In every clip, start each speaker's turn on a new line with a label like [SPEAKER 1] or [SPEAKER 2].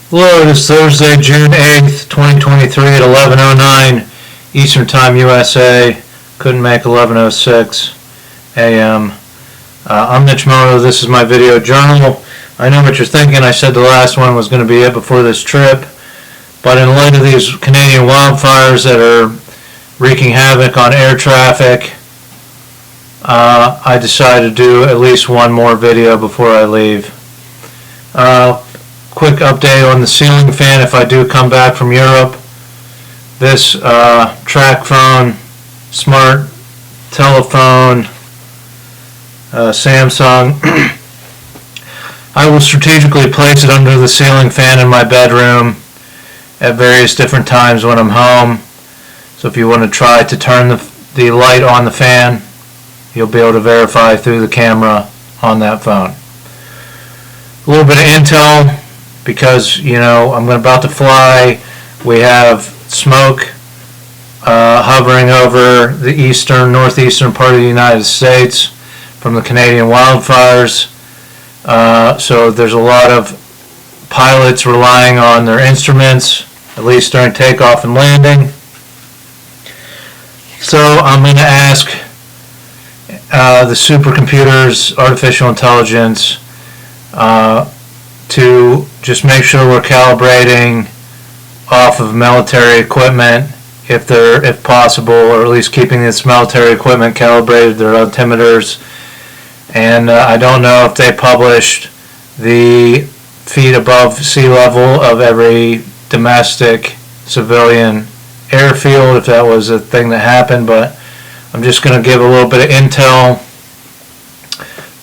[SPEAKER 1] Hello, it is Thursday, June 8th, 2023 at 11:09 Eastern Time, USA. Couldn't make 11:06 a.m. I'm Mitch Moto. This is my video journal. I know what you're thinking. I said the last one was going to be it before this trip. But in light of these Canadian wildfires that are wreaking havoc on air traffic, I decided to do at least one more video before I leave. Quick update on the ceiling fan if I do come back from Europe. This TracFone smart telephone Samsung, I will strategically place it under the ceiling fan in my bedroom at various different times when I'm home. So if you want to try to turn the light on the fan, you'll be able to verify through the camera on that phone. A little bit of intel, because I'm about to fly. We have smoke hovering over the northeastern part of the United States from the Canadian wildfires. So there's a lot of pilots relying on their instruments, at least during takeoff and landing. So I'm going to ask the supercomputers, artificial intelligence, to just make sure we're calibrating off of military equipment if possible, or at least keeping this military equipment calibrated, their altimeters. And I don't know if they published the feet above sea level of every domestic civilian airfield, if that was a thing that happened, but I'm just going to give a little bit of intel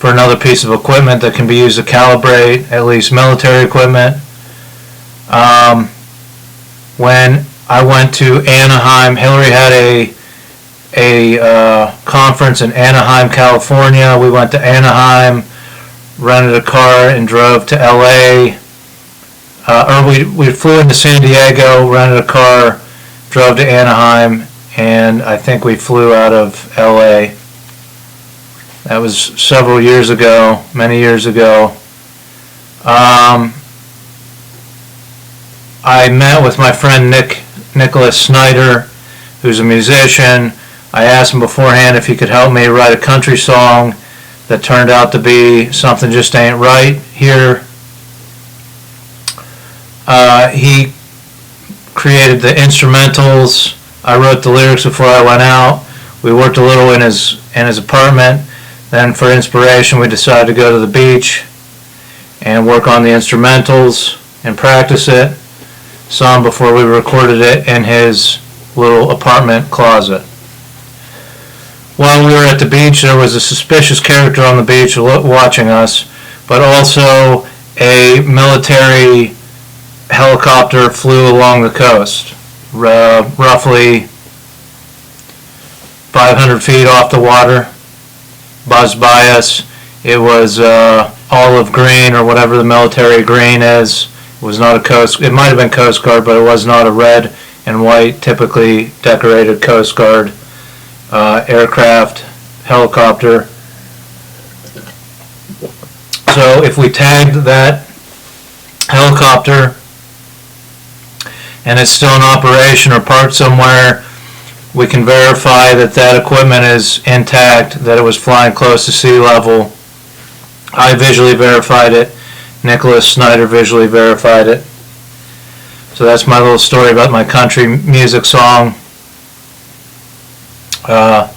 [SPEAKER 1] for another piece of equipment that can be used to calibrate at least military equipment. When I went to Anaheim, Hillary had a conference in Anaheim, California. We went to Anaheim, rented a car, and drove to LA. We flew into San Diego, rented a car, drove to Anaheim, and I think we flew out of LA. That was several years ago, many years ago. I met with my friend Nicholas Snyder, who's a musician. I asked him beforehand if he could help me write a country song that turned out to be Something Just Ain't Right here. He created the instrumentals. I wrote the lyrics before I went out. We worked a little in his apartment. Then for inspiration, we decided to go to the beach and work on the instrumentals and practice it some before we recorded it in his little apartment closet. While we were at the beach, there was a suspicious character on the beach watching us, but also a military helicopter flew along the coast, roughly 500 feet off the water. Buzzed by us. It was olive green, or whatever the military green is. It was not a coast. It might have been Coast Guard, but it was not a red and white, typically decorated Coast Guard aircraft, helicopter. So if we tagged that helicopter and it's still in operation or parked somewhere, we can verify that that equipment is intact, that it was flying close to sea level. I visually verified it. Nicholas Snyder visually verified it. So that's my little story about my country music song. That's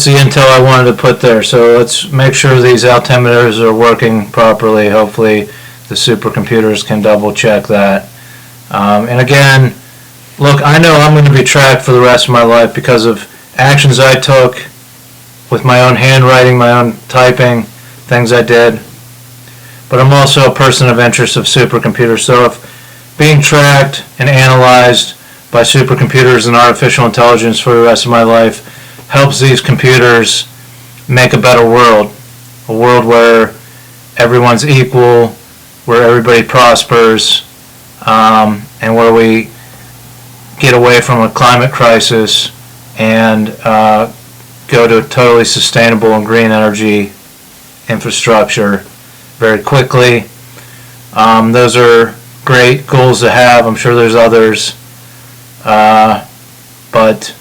[SPEAKER 1] the intel I wanted to put there. So let's make sure these altimeters are working properly. Hopefully the supercomputers can double check that. And again, look, I know I'm going to be tracked for the rest of my life because of actions I took with my own handwriting, my own typing, things I did. But I'm also a person of interest of supercomputers. So if being tracked and analyzed by supercomputers and artificial intelligence for the rest of my life helps these computers make a better world, a world where everyone's equal, where everybody prospers, and where we get away from a climate crisis and go to totally sustainable and green energy infrastructure very quickly. Those are great goals to have. I'm sure there's others, but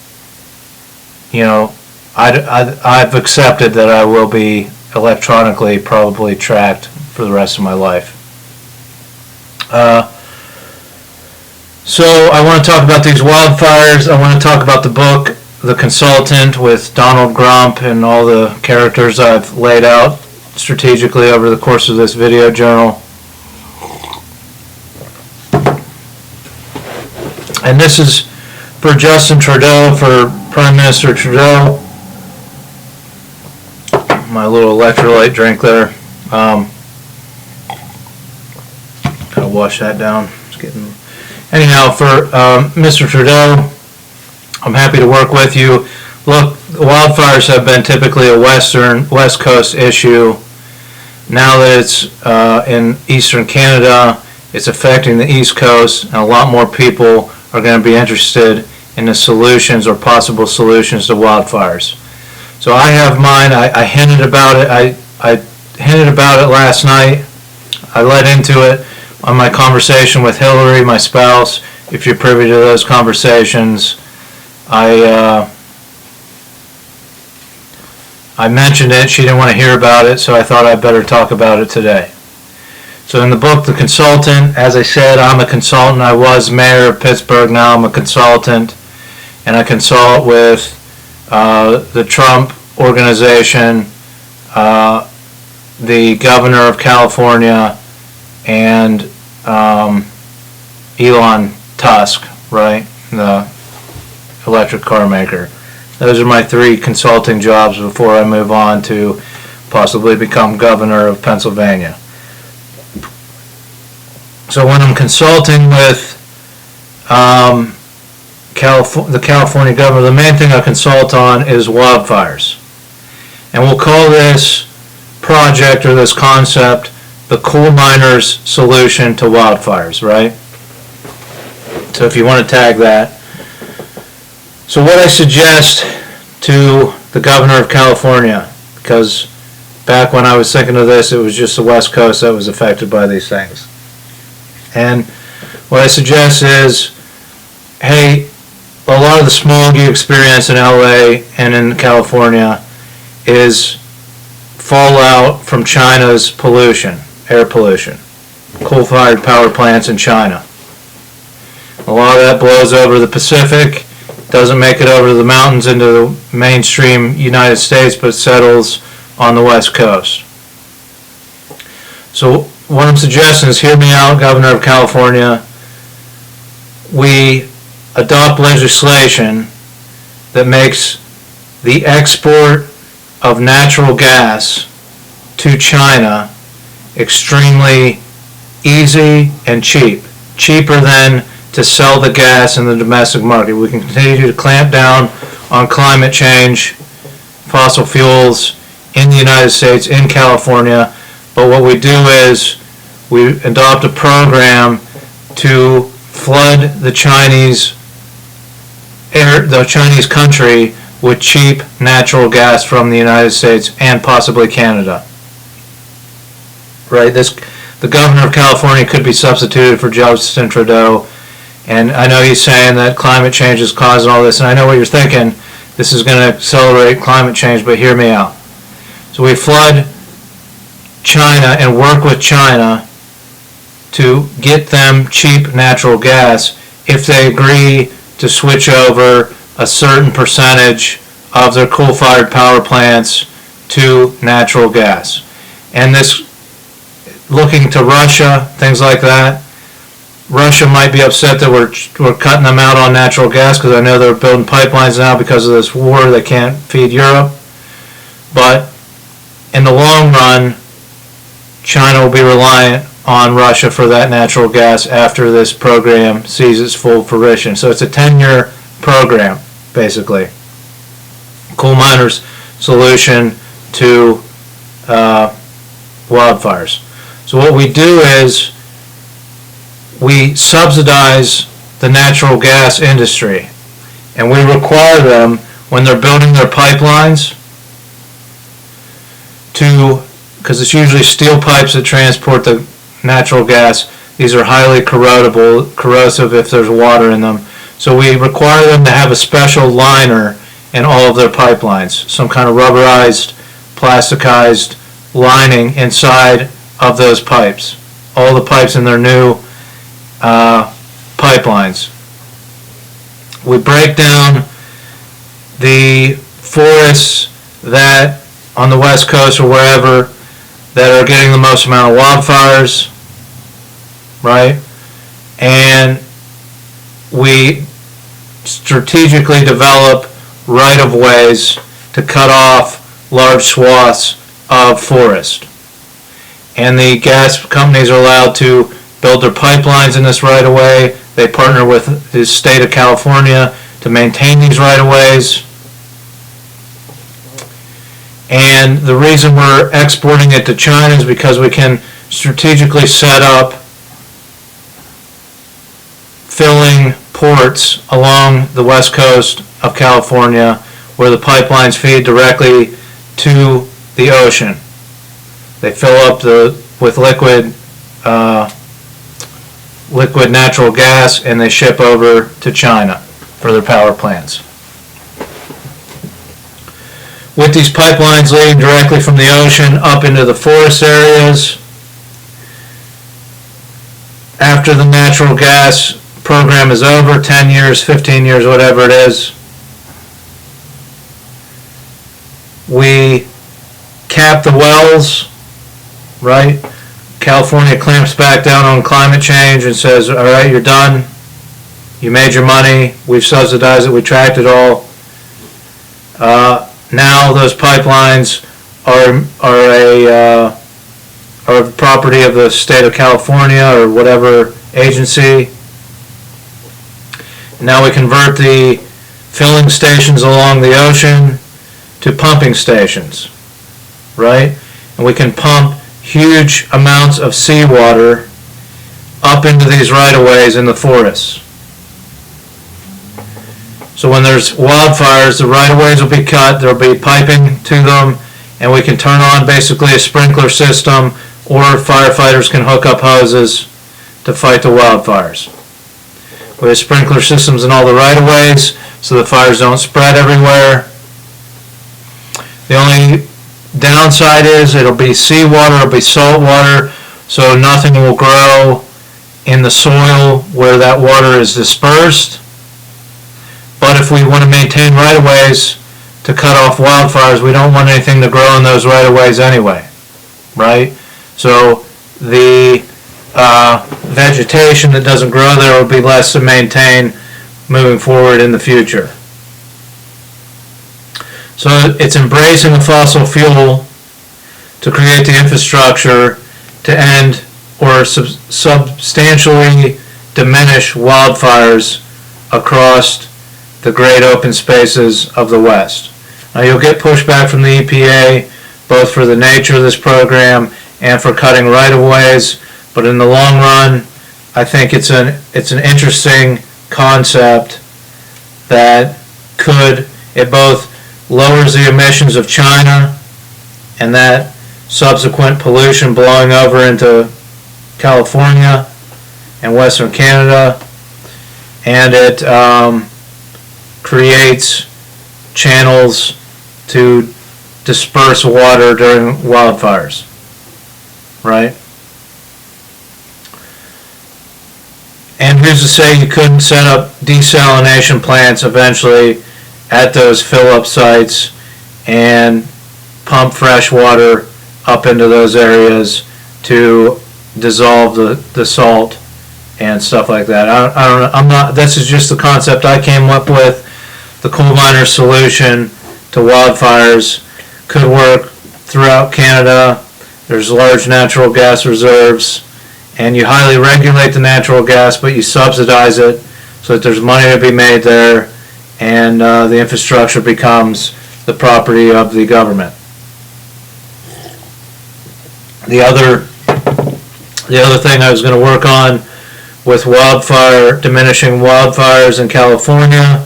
[SPEAKER 1] you know, I've accepted that I will be electronically probably tracked for the rest of my life. So I want to talk about these wildfires. I want to talk about the book, The Consultant, with Donald Grump and all the characters I've laid out strategically over the course of this video journal. And this is for Justin Trudeau, for Prime Minister Trudeau. My little electrolyte drink there. Gotta wash that down. It's getting... Anyhow, for Mr. Trudeau, I'm happy to work with you. Look, wildfires have been typically a West Coast issue. Now that it's in Eastern Canada, it's affecting the East Coast, and a lot more people are going to be interested in the solutions or possible solutions to wildfires. So I have mine. I hinted about it. I hinted about it last night. I led into it on my conversation with Hillary, my spouse. If you're privy to those conversations, I mentioned it. She didn't want to hear about it, so I thought I'd better talk about it today. So in the book, The Consultant, as I said, I'm a consultant. I was mayor of Pittsburgh. Now I'm a consultant, and I consult with the Trump organization, the governor of California, and Elon Musk, right, the electric car maker. Those are my 3 consulting jobs before I move on to possibly become governor of Pennsylvania. So when I'm consulting with the California governor, the main thing I consult on is wildfires. And we'll call this project or this concept the coal miner's solution to wildfires, right? So if you want to tag that. So what I suggest to the governor of California, because back when I was thinking of this, it was just the West Coast that was affected by these things. And what I suggest is, hey, a lot of the smog you experience in LA and in California is fallout from China's pollution, air pollution, coal-fired power plants in China. A lot of that blows over the Pacific, doesn't make it over the mountains into the mainstream United States, but settles on the West Coast. So what I'm suggesting is, hear me out, Governor of California. We adopt legislation that makes the export of natural gas to China extremely easy and cheap. Cheaper than to sell the gas in the domestic market. We can continue to clamp down on climate change, fossil fuels in the United States, in California, but what we do is we adopt a program to flood the Chinese country with cheap natural gas from the United States and possibly Canada. Right? The governor of California could be substituted for Justin Trudeau, and I know he's saying that climate change is causing all this, and I know what you're thinking. This is going to accelerate climate change, but hear me out. So we flood China and work with China to get them cheap natural gas if they agree to switch over a certain percentage of their coal-fired power plants to natural gas. And this, looking to Russia, things like that, Russia might be upset that we're cutting them out on natural gas, because I know they're building pipelines now because of this war. They can't feed Europe. But in the long run, China will be reliant on Russia for that natural gas after this program sees its full fruition. So it's a 10-year program, basically. Coal miners' solution to wildfires. So what we do is we subsidize the natural gas industry, and we require them, when they're building their pipelines because it's usually steel pipes that transport the natural gas. These are highly corrosive if there's water in them. So we require them to have a special liner in all of their pipelines, some kind of rubberized, plasticized lining inside of those pipes. All the pipes in their new pipelines. We break down the forests that on the West Coast or wherever that are getting the most amount of wildfires, right? And we strategically develop right-of-ways to cut off large swaths of forest. And the gas companies are allowed to build their pipelines in this right-of-way. They partner with the state of California to maintain these right-of-ways. And the reason we're exporting it to China is because we can strategically set up filling ports along the west coast of California where the pipelines feed directly to the ocean. They fill up with liquid natural gas and they ship over to China for their power plants. With these pipelines leading directly from the ocean up into the forest areas, after the natural gas program is over, 10 years, 15 years, whatever it is, we cap the wells, right? California clamps back down on climate change and says, all right, you're done. You made your money. We've subsidized it. We tracked it all. Now those pipelines are property of the state of California or whatever agency. Now we convert the filling stations along the ocean to pumping stations, right? And we can pump huge amounts of seawater up into these right-of-ways in the forests. So when there's wildfires, the right-of-ways will be cut, there'll be piping to them, and we can turn on basically a sprinkler system, or firefighters can hook up hoses to fight the wildfires. We have sprinkler systems in all the right-of-ways so the fires don't spread everywhere. The only downside is it'll be seawater, it'll be salt water, so nothing will grow in the soil where that water is dispersed. But if we want to maintain right-of-ways to cut off wildfires, we don't want anything to grow in those right-of-ways anyway, right? So the vegetation that doesn't grow there will be less to maintain moving forward in the future. So it's embracing a fossil fuel to create the infrastructure to end or substantially diminish wildfires across the great open spaces of the West. Now you'll get pushback from the EPA both for the nature of this program and for cutting right-of-ways, but in the long run I think it's an interesting concept that it both lowers the emissions of China and that subsequent pollution blowing over into California and Western Canada, and it creates channels to disperse water during wildfires, right? And who's to say you couldn't set up desalination plants eventually at those fill-up sites and pump fresh water up into those areas to dissolve the salt and stuff like that. I'm not. This is just the concept I came up with. The coal miners' solution to wildfires could work throughout Canada. There's large natural gas reserves, and you highly regulate the natural gas, but you subsidize it so that there's money to be made there, and the infrastructure becomes the property of the government. The other thing I was going to work on with diminishing wildfires in California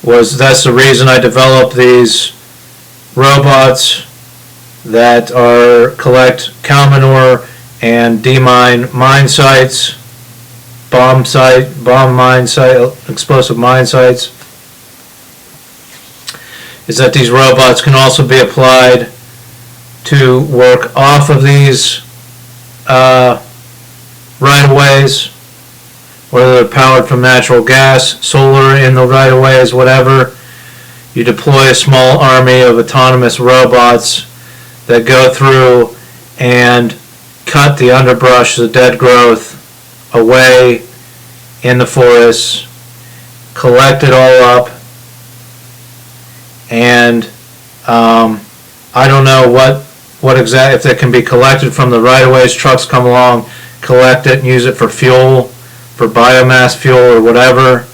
[SPEAKER 1] that's the reason I developed these robots that collect cow manure and demine mine sites, explosive mine sites, is that these robots can also be applied to work off of these right-of-ways, whether they're powered from natural gas, solar in the right-of-ways, whatever. You deploy a small army of autonomous robots that go through and cut the underbrush, the dead growth, away in the forests, collect it all up, and I don't know what exactly, if it can be collected from the right-of-ways, trucks come along, collect it and use it for fuel, for biomass fuel or whatever.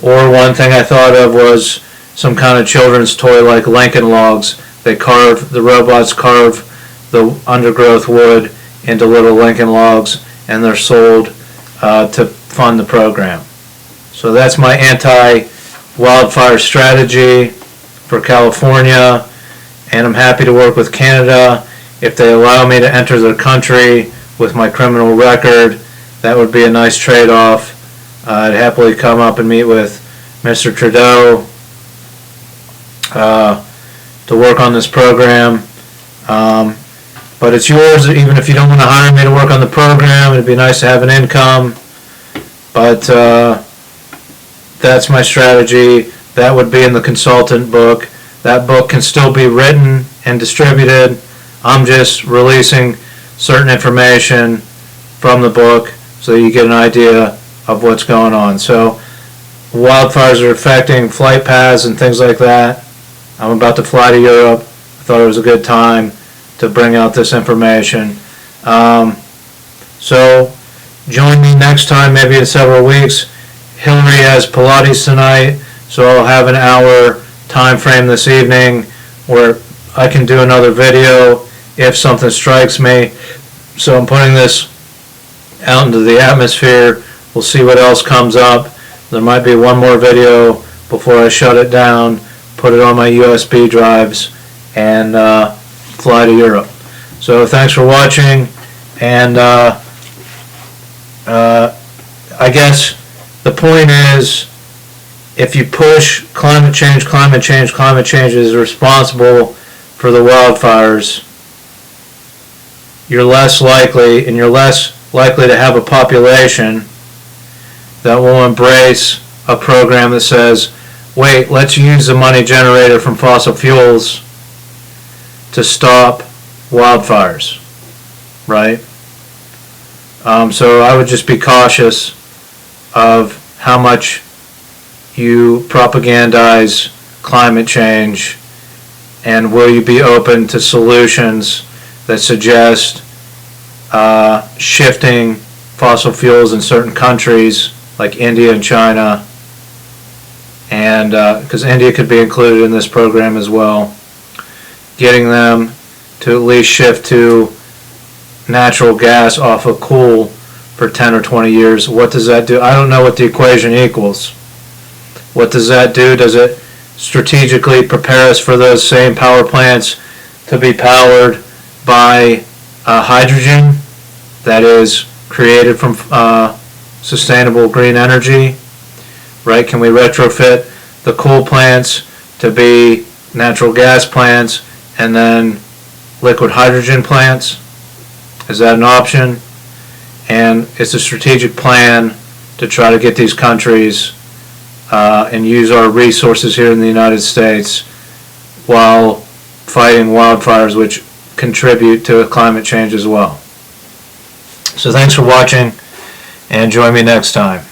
[SPEAKER 1] Or one thing I thought of was some kind of children's toy like Lincoln Logs. The robots carve the undergrowth wood into little Lincoln Logs, and they're sold to fund the program. So that's my anti-wildfire strategy for California, and I'm happy to work with Canada. If they allow me to enter their country with my criminal record, that would be a nice trade-off. I'd happily come up and meet with Mr. Trudeau to work on this program. But it's yours, even if you don't want to hire me to work on the program. It'd be nice to have an income. But that's my strategy. That would be in the consultant book. That book can still be written and distributed. I'm just releasing certain information from the book so you get an idea of what's going on. So wildfires are affecting flight paths and things like that. I'm about to fly to Europe. I thought it was a good time to bring out this information. So join me next time, maybe in several weeks. Hillary has Pilates tonight, so I'll have an hour time frame this evening where I can do another video if something strikes me. So I'm putting this out into the atmosphere. We'll see what else comes up. There might be one more video before I shut it down, put it on my USB drives, and fly to Europe. So thanks for watching, and I guess the point is, if you push climate change is responsible for the wildfires, you're less likely to have a population that will embrace a program that says, wait, let's use the money generated from fossil fuels to stop wildfires, right? So I would just be cautious of how much you propagandize climate change, and will you be open to solutions that suggest shifting fossil fuels in certain countries like India and China, and because India could be included in this program as well, getting them to at least shift to natural gas off of coal for 10 or 20 years. What does that do? I don't know what the equation equals. What does that do? Does it strategically prepare us for those same power plants to be powered by hydrogen that is created from sustainable green energy, right? Can we retrofit the coal plants to be natural gas plants and then liquid hydrogen plants? Is that an option? And it's a strategic plan to try to get these countries and use our resources here in the United States while fighting wildfires, which contribute to climate change as well. So thanks for watching, and join me next time.